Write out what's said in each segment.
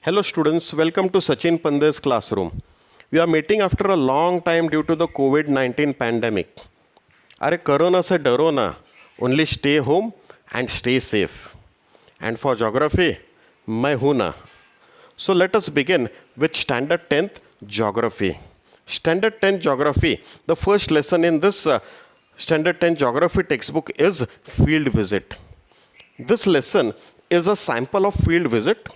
Hello students, welcome to Sachin Pande's classroom. We are meeting after a long time due to the COVID-19 pandemic. अरे corona से डरो ना, only stay home and stay safe. And for geography, मैं हूँ ना. So let us begin with Standard 10th Geography. Standard 10 Geography, the first lesson in this Standard 10 Geography textbook is field visit. This lesson is a sample of field visit.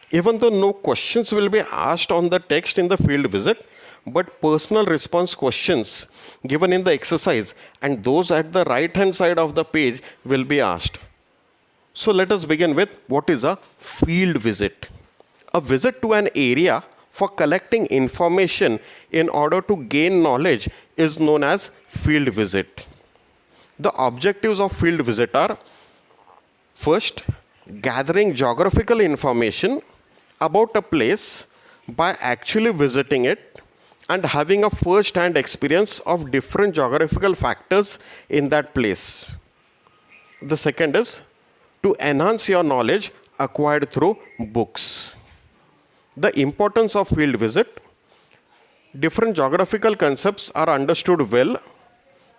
Even though no questions will be asked on the text in the field visit, but personal response questions given in the exercise and those at the right hand side of the page will be asked. So let us begin with what is a field visit. A visit to an area for collecting information in order to gain knowledge is known as field visit. The objectives of field visit are: first, gathering geographical information about a place by actually visiting it and having a first-hand experience of different geographical factors in that place. The second is to enhance your knowledge acquired through books. The importance of field visit: different geographical concepts are understood well.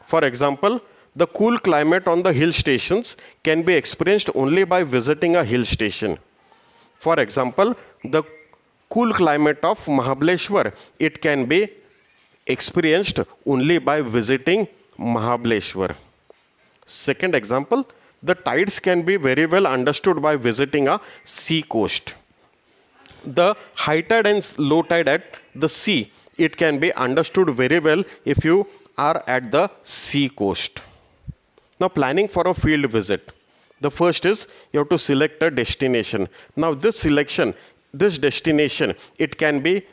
For example, the cool climate on the hill stations can be experienced only by visiting a hill station. For example, the cool climate of Mahabaleshwar, it can be experienced only by visiting Mahabaleshwar. Second example, the tides can be very well understood by visiting a sea coast. The high tide and low tide at the sea, it can be understood very well if you are at the sea coast. Now, planning for a field visit. The first is you have to select a destination. Now, this destination, it can be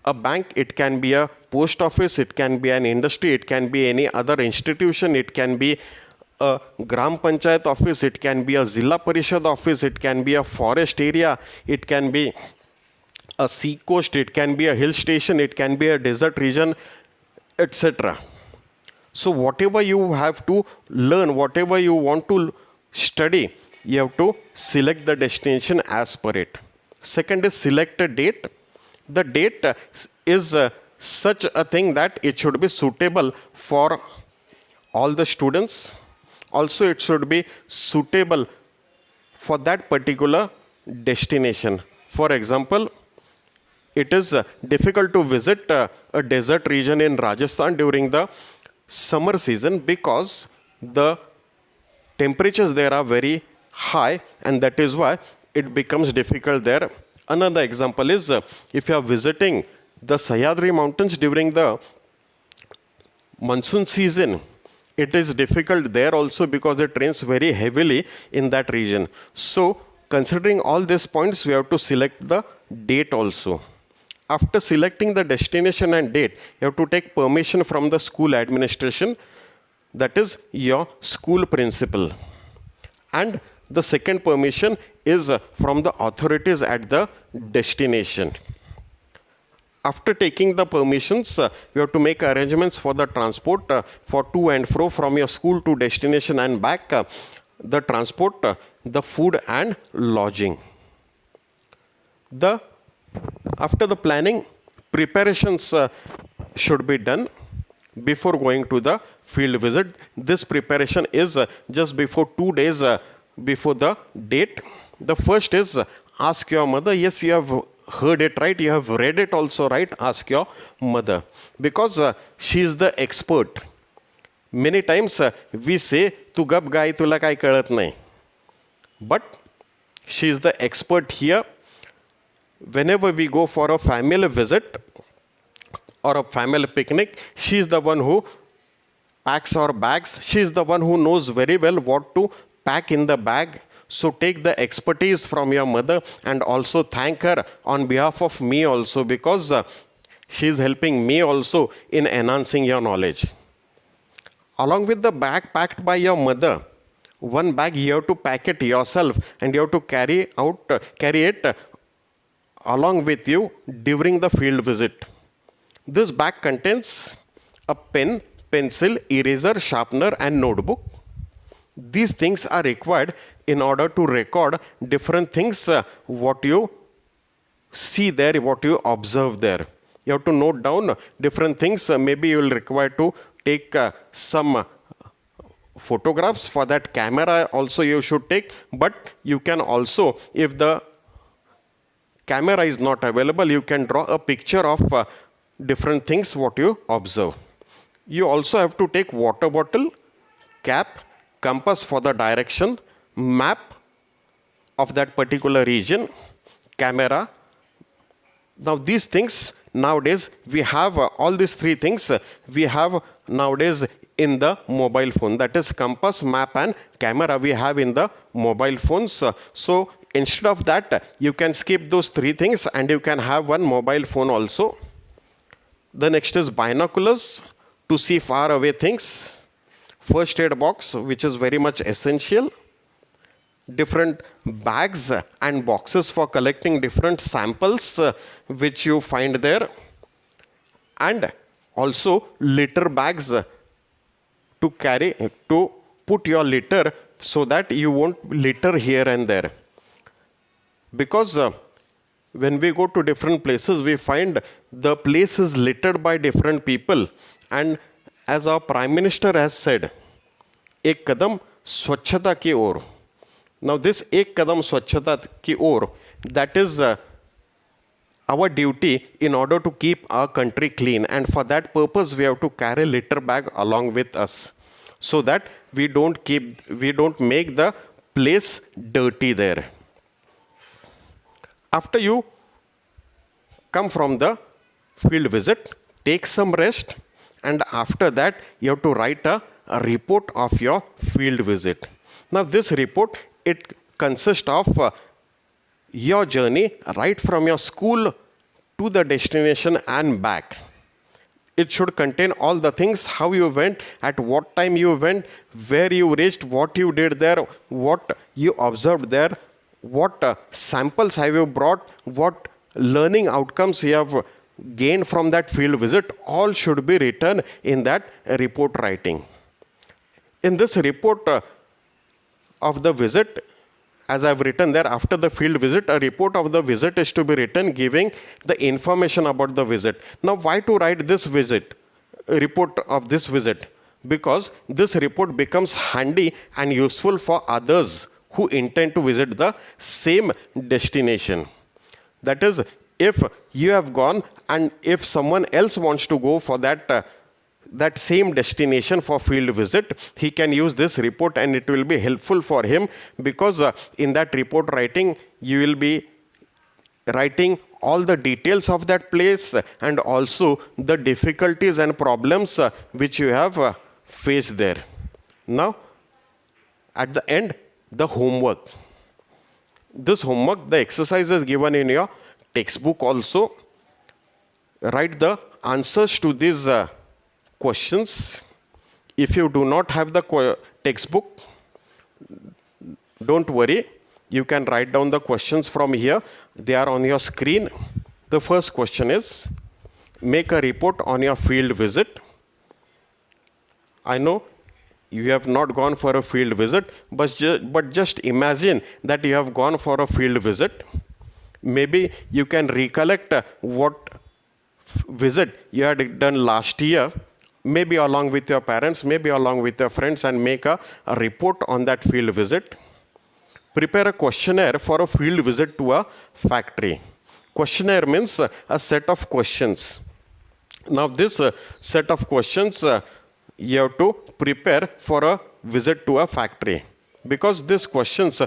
a bank, it can be a post office, it can be an industry, it can be any other institution, it can be a Gram Panchayat office, it can be a Zilla Parishad office, it can be a forest area, it can be a sea coast, it can be a hill station, it can be a desert region, etc. So whatever you have to learn, whatever you want to study, you have to select the destination as per it. Second is select a date. The date is such a thing that it should be suitable for all the students. Also, it should be suitable for that particular destination. For example, it is difficult to visit a desert region in Rajasthan during the summer season because the temperatures there are very high, and that is why it becomes difficult there. Another example is if you are visiting the Sahyadri mountains during the monsoon season, it is difficult there also because it rains very heavily in that region. So considering all these points, we have to select the date also. After selecting the destination and date, you have to take permission from the school administration, that is your school principal. And the second permission is from the authorities at the destination. After taking the permissions, you have to make arrangements for the transport for to and fro from your school to destination and back, the transport, the food and lodging. After the planning, preparations should be done before going to the field visit. This preparation is just before 2 days before the date. The first is ask your mother. Yes, you have heard it right. You have read it also right. Ask your mother because she is the expert. Many times we say, "Tu gab gai tula kai kalat nahi," but she is the expert here. Whenever we go for a family visit or a family picnic, she is the one who packs our bags. She is the one who knows very well what to pack in the bag. So take the expertise from your mother and also thank her on behalf of me also, because she is helping me also in enhancing your knowledge. Along with the bag packed by your mother, one bag you have to pack it yourself and you have to carry it along with you during the field visit. This bag contains a pen, pencil, eraser, sharpener and notebook. These things are required in order to record different things what you see there what you observe there. You have to note down different things. Maybe you will require to take some photographs. For that, camera also you should take, but you can also, if the camera is not available, you can draw a picture of different things what you observe. You also have to take water bottle, cap, compass for the direction, map of that particular region, camera. Now these things nowadays we have all these three things we have nowadays in the mobile phone. That is compass, map and camera we have in the mobile phones. So instead of that, you can skip those three things and you can have one mobile phone also. The next is binoculars to see far away things. First aid box, which is very much essential. Different bags and boxes for collecting different samples which you find there. And also litter bags to carry, to put your litter so that you won't litter here and there. Because when we go to different places, we find the place is littered by different people. And as our Prime Minister has said, एक कदम स्वच्छता की ओर. Now this एक कदम स्वच्छता की ओर, that is our duty in order to keep our country clean. And for that purpose, we have to carry litter bag along with us, so that we don't make the place dirty there. After you come from the field visit, take some rest, and after that you have to write a report of your field visit. Now this report, it consists of your journey right from your school to the destination and back. It should contain all the things, how you went, at what time you went, where you reached, what you did there, what you observed there, what samples have you brought, what learning outcomes you have gained from that field visit. All should be written in that report writing. In this report of the visit, as I've written there, after the field visit, a report of the visit is to be written giving the information about the visit. Now, why to write this report of this visit? Because this report becomes handy and useful for others who intend to visit the same destination. That is, if you have gone and if someone else wants to go for that same destination for field visit, he can use this report and it will be helpful for him, because in that report writing, you will be writing all the details of that place and also the difficulties and problems which you have faced there. Now, at the end, the homework. This homework, the exercise is given in your textbook also. Write the answers to these questions. If you do not have the textbook, don't worry. You can write down the questions from here. They are on your screen. The first question is, make a report on your field visit. I know you have not gone for a field visit, but just imagine that you have gone for a field visit. Maybe you can recollect what visit you had done last year, maybe along with your parents, maybe along with your friends, and make a report on that field visit. Prepare a questionnaire for a field visit to a factory. Questionnaire means a set of questions. Now this set of questions you have to prepare for a visit to a factory, because these questions,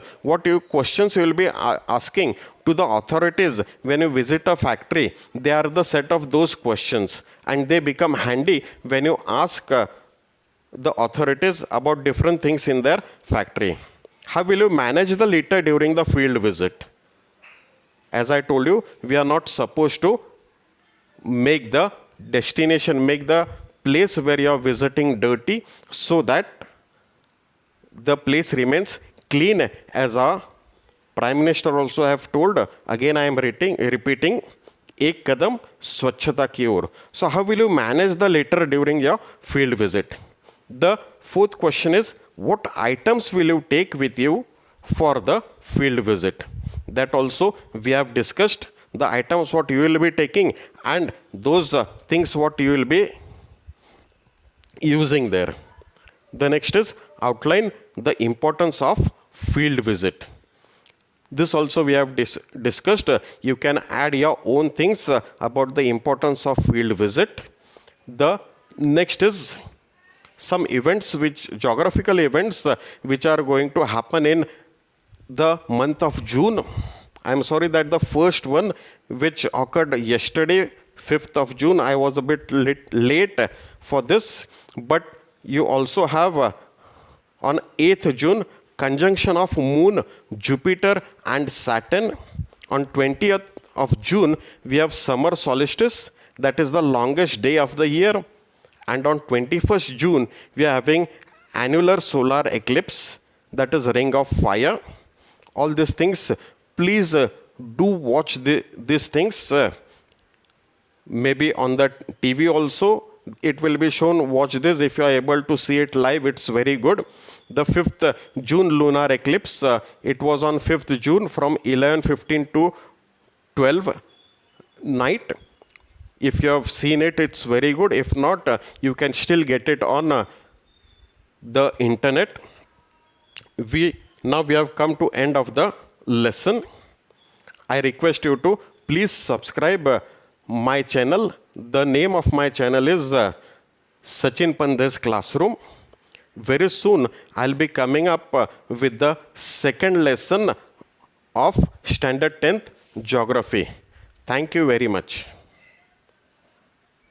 questions you will be asking to the authorities when you visit a factory, they are the set of those questions, and they become handy when you ask the authorities about different things in their factory. How will you manage the litter during the field visit? As I told you, we are not supposed to make the destination, make the place where you are visiting dirty, so that the place remains clean, as our Prime Minister also have told. Again, I am repeating, एक कदम स्वच्छता की ओर. So how will you manage the litter during your field visit? The fourth question is, what items will you take with you for the field visit? That also we have discussed. the items what you will be taking, and those things what you will be using there. The next is outline the importance of field visit. This also we have discussed. You can add your own things about the importance of field visit. The next is some events, which geographical events which are going to happen in the month of June. I'm sorry that the first one which occurred yesterday, 5th of June, I was a bit late for this, but you also have on 8th June conjunction of Moon, Jupiter and Saturn. On 20th of June, we have summer solstice, that is the longest day of the year. And on 21st June, we are having annular solar eclipse, that is ring of fire. All these things, please do watch these things. Maybe on the TV also, it will be shown. Watch this. If you are able to see it live, it's very good. The 5th June lunar eclipse, it was on 5th June from 11:15 to 12 night. If you have seen it, it's very good. If not, you can still get it on the internet. Now we have come to end of the lesson. I request you to please subscribe my channel. The name of my channel is Sachin Pandey's Classroom. Very soon I'll be coming up with the second lesson of Standard 10th Geography. Thank you very much.